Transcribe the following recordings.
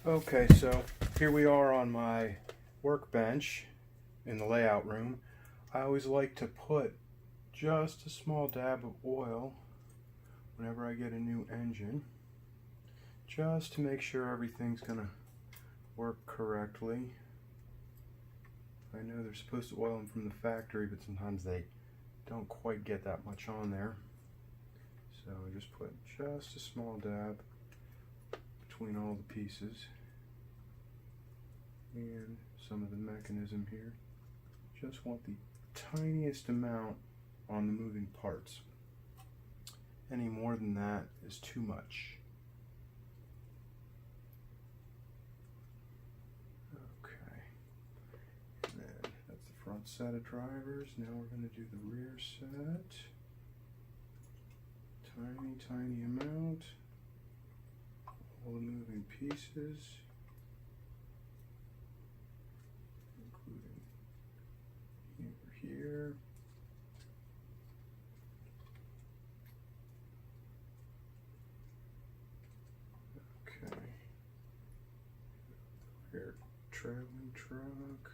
Okay, so here we are on my workbench in the layout room. I always like to put just a small dab of oil whenever I get a new engine, just to make sure everything's gonna work correctly. I know they're supposed to oil them from the factory, but sometimes they don't quite get that much on there. So I just put just a small dab between all the pieces and some of the mechanism here. Just want the tiniest amount on the moving parts. Any more than that is too much. Okay, and then that's the front set of drivers. Now we're going to do the rear set. Tiny amount. All the moving pieces, including here. Okay. Rear traveling truck.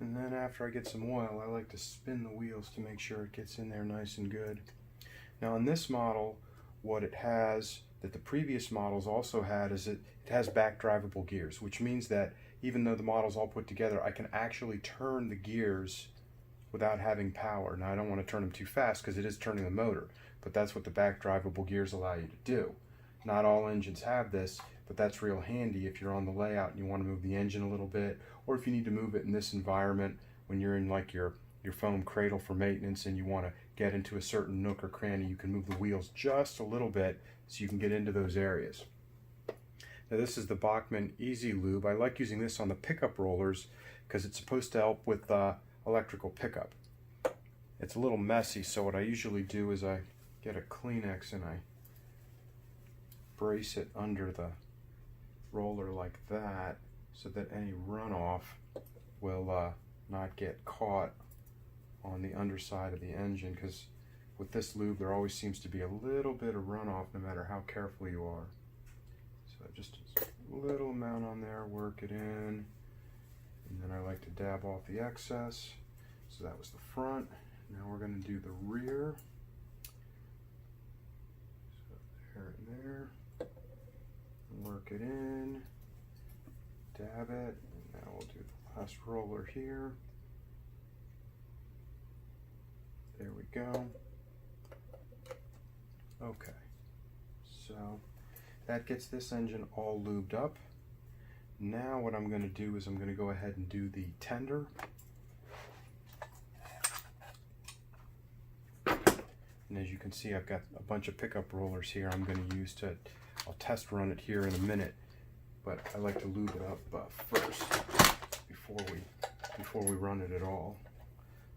And then after I get some oil, I like to spin the wheels to make sure it gets in there nice and good. Now in this model, what it has that the previous models also had is it has back drivable gears, which means that even though the model's all put together, I can actually turn the gears without having power. Now I don't want to turn them too fast because it is turning the motor, but that's what the back drivable gears allow you to do. Not all engines have this, but that's real handy if you're on the layout and you want to move the engine a little bit, or if you need to move it in this environment when you're in like your foam cradle for maintenance and you want to get into a certain nook or cranny, you can move the wheels just a little bit so you can get into those areas. Now this is the Bachmann Easy Lube. I like using this on the pickup rollers because it's supposed to help with electrical pickup. It's a little messy, so what I usually do is I get a Kleenex and I brace it under the roller like that so that any runoff will not get caught on the underside of the engine, because with this lube there always seems to be a little bit of runoff no matter how careful you are. So just a little amount on there, work it in, and then I like to dab off the excess. So that was the front. Now we're going to do the rear. So there and there, work it in, dab it, and now we'll do the last roller here. There we go. Okay, so that gets this engine all lubed up. Now what I'm going to do is I'm going to go ahead and do the tender. And as you can see, I've got a bunch of pickup rollers here I'm going to use to, I'll test run it here in a minute, but I like to lube it up first before we run it at all.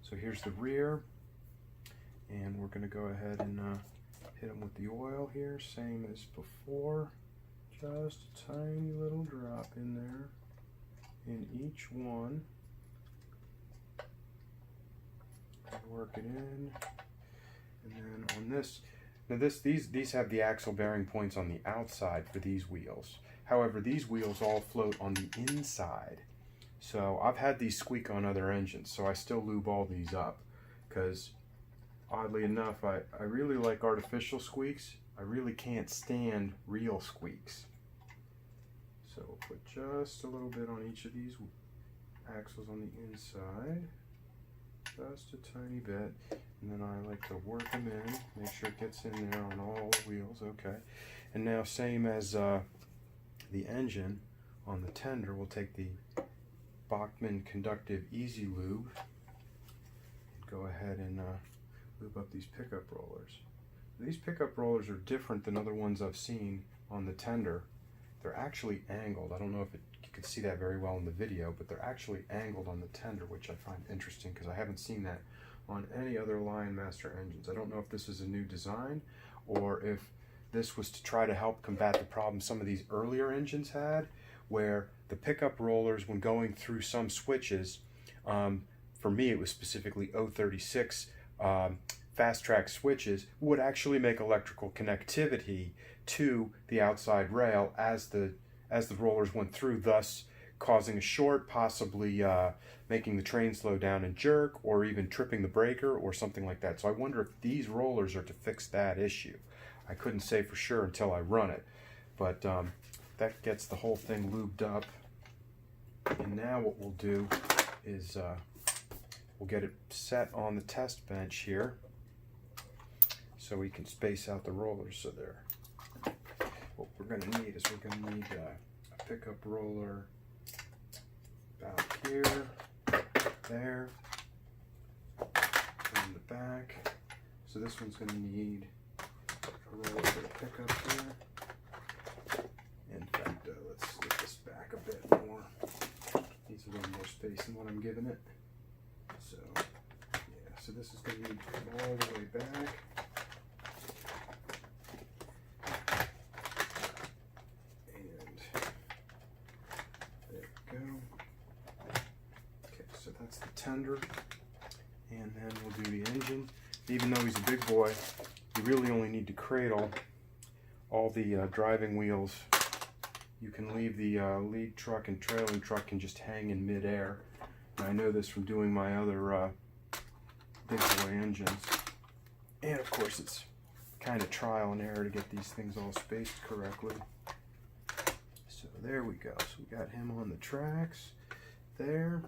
So here's the rear. And we're going to go ahead and hit them with the oil here, same as before. Just a tiny little drop in there in each one. Work it in. And then on this, now these have the axle bearing points on the outside for these wheels. However, these wheels all float on the inside. So I've had these squeak on other engines, so I still lube all these up because oddly enough, I really like artificial squeaks. I really can't stand real squeaks. So we'll put just a little bit on each of these axles on the inside. Just a tiny bit. And then I like to work them in, make sure it gets in there on all the wheels. Okay. And now same as the engine on the tender, we'll take the Bachmann Conductive Easy Lube. Go ahead and lube up these pickup rollers. These pickup rollers are different than other ones I've seen on the tender. They're actually angled. I don't know if you could see that very well in the video, but they're actually angled on the tender, which I find interesting because I haven't seen that on any other LIONMASTER engines. I don't know if this is a new design or if this was to try to help combat the problem some of these earlier engines had, where the pickup rollers, when going through some switches, for me it was specifically 036 fast track switches, would actually make electrical connectivity to the outside rail as the as the rollers went through, thus causing a short, possibly making the train slow down and jerk, or even tripping the breaker or something like that. So I wonder if these rollers are to fix that issue. I couldn't say for sure until I run it, but that gets the whole thing lubed up. And now what we'll do is we'll get it set on the test bench here so we can space out the rollers. So there. What we're going to need is we're going to need a pickup roller about here, there, and the back. So this one's going to need a roller for the pickup here. In fact, let's get this back a bit more. Needs a little more space than what I'm giving it. So, yeah, so this is going to need to come all the way back. That's the tender, and then we'll do the engine. Even though he's a big boy, you really only need to cradle all the driving wheels. You can leave the lead truck and trailing truck can just hang in midair. And I know this from doing my other big boy engines. And of course it's kind of trial and error to get these things all spaced correctly. So there we go. So we got him on the tracks there.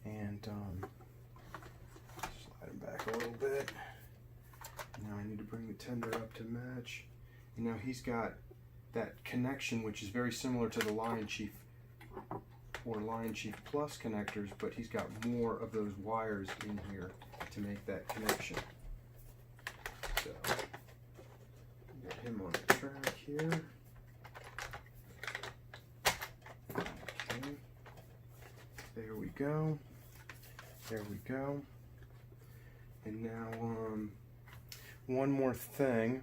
And slide him back a little bit. Now I need to bring the tender up to match. And now he's got that connection, which is very similar to the Lion Chief or Lion Chief Plus connectors, but he's got more of those wires in here to make that connection. So get him on the track here. Okay. There we go. There we go. And now one more thing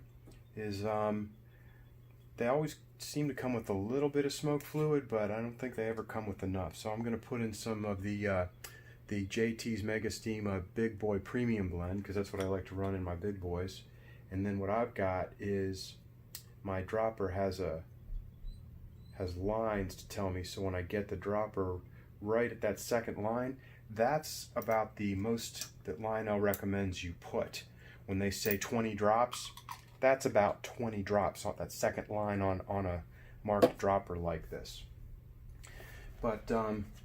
is they always seem to come with a little bit of smoke fluid, but I don't think they ever come with enough. So I'm going to put in some of the JT's Mega Steam Big Boy Premium Blend, because that's what I like to run in my big boys. And then what I've got is my dropper has lines to tell me, so when I get the dropper right at that second line, that's about the most that Lionel recommends you put. When they say 20 drops, that's about 20 drops on that second line on a marked dropper like this. But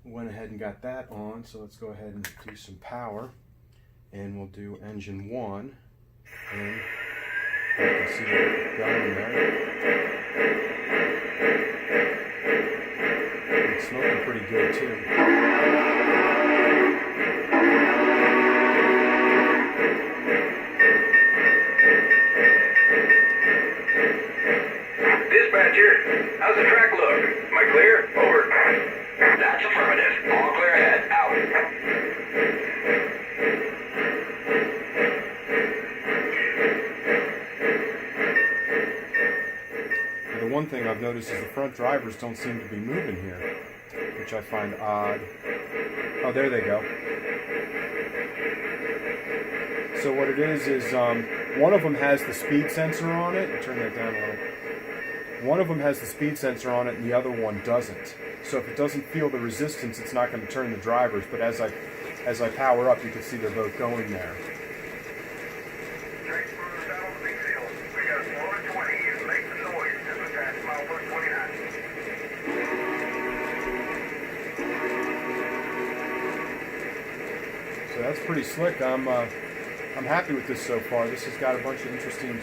went ahead and got that on, so let's go ahead and do some power. And we'll do engine 1. And you can see it going there. It's smoking pretty good too. How's the track look? Am I clear? Over. That's affirmative. All clear ahead. Out. Now, the one thing I've noticed is the front drivers don't seem to be moving here, which I find odd. Oh, there they go. So what it is one of them has the speed sensor on it. Turn that down a little. One of them has the speed sensor on it and the other one doesn't. So if it doesn't feel the resistance, it's not going to turn the drivers. But as I power up, you can see they're both going there. So that's pretty slick. I'm happy with this so far. This has got a bunch of interesting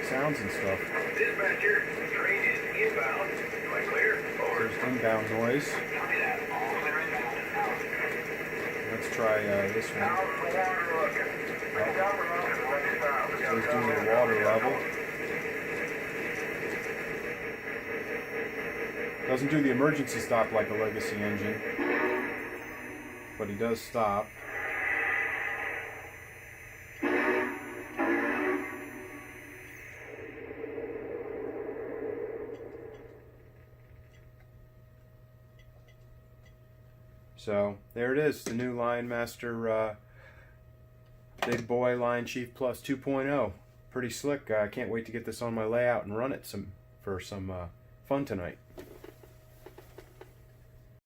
sounds and stuff. Dispatcher, train is inbound. Am I clear? Over. There's inbound noise. Let's try this one. So he's doing the water level. Doesn't do the emergency stop like a Legacy engine, but he does stop. So there it is, the new LionMaster Big Boy Lion Chief Plus 2.0. Pretty slick. I can't wait to get this on my layout and run it for some fun tonight.